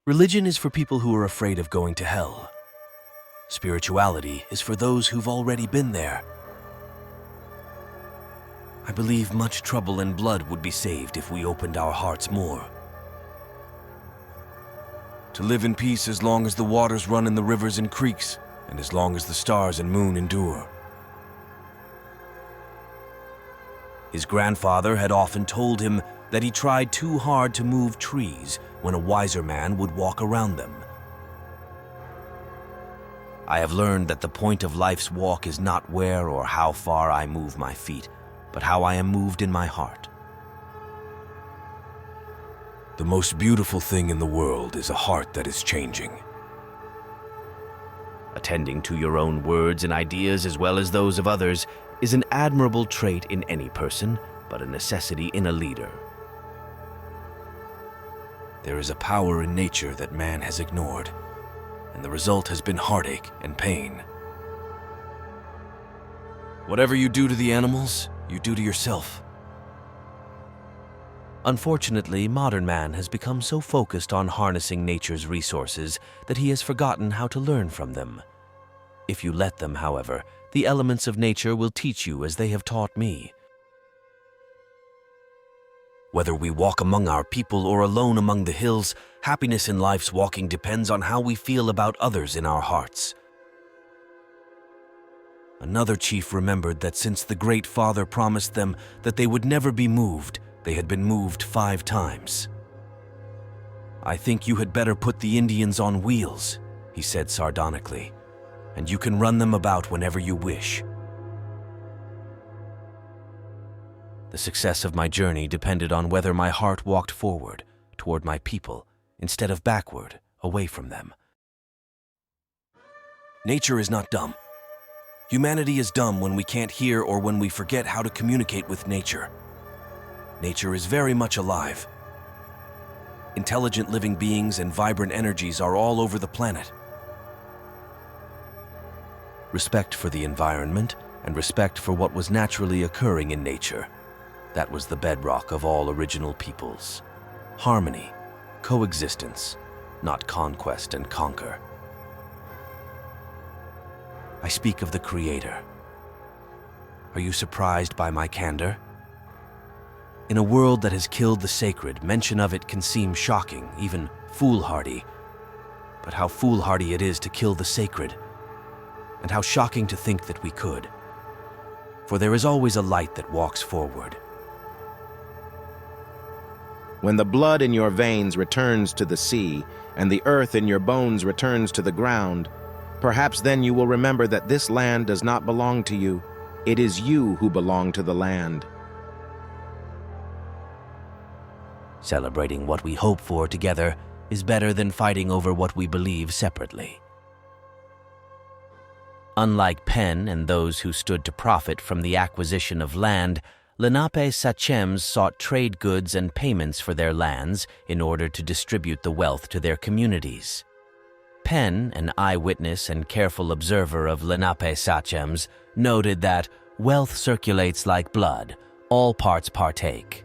Religion is for people who are afraid of going to hell. Spirituality is for those who've already been there. I believe much trouble and blood would be saved if we opened our hearts more. To live in peace as long as the waters run in the rivers and creeks, and as long as the stars and moon endure. His grandfather had often told him that he tried too hard to move trees when a wiser man would walk around them. I have learned that the point of life's walk is not where or how far I move my feet, but how I am moved in my heart. The most beautiful thing in the world is a heart that is changing. Attending to your own words and ideas as well as those of others is an admirable trait in any person, but a necessity in a leader. There is a power in nature that man has ignored, and the result has been heartache and pain. Whatever you do to the animals, you do to yourself. Unfortunately, modern man has become so focused on harnessing nature's resources that he has forgotten how to learn from them. If you let them, however, the elements of nature will teach you as they have taught me. Whether we walk among our people or alone among the hills, happiness in life's walking depends on how we feel about others in our hearts. Another chief remembered that since the Great Father promised them that they would never be moved, they had been moved 5 times. "I think you had better put the Indians on wheels," he said sardonically, "and you can run them about whenever you wish." The success of my journey depended on whether my heart walked forward, toward my people, instead of backward, away from them. Nature is not dumb. Humanity is dumb when we can't hear or when we forget how to communicate with nature. Nature is very much alive. Intelligent living beings and vibrant energies are all over the planet. Respect for the environment and respect for what was naturally occurring in nature. That was the bedrock of all original peoples. Harmony, coexistence, not conquest and conquer. I speak of the Creator. Are you surprised by my candor? In a world that has killed the sacred, mention of it can seem shocking, even foolhardy. But how foolhardy it is to kill the sacred, and how shocking to think that we could. For there is always a light that walks forward. When the blood in your veins returns to the sea, and the earth in your bones returns to the ground, perhaps then you will remember that this land does not belong to you. It is you who belong to the land. Celebrating what we hope for together is better than fighting over what we believe separately. Unlike Penn and those who stood to profit from the acquisition of land, Lenape Sachems sought trade goods and payments for their lands in order to distribute the wealth to their communities. Penn, an eyewitness and careful observer of Lenape Sachems, noted that wealth circulates like blood, all parts partake.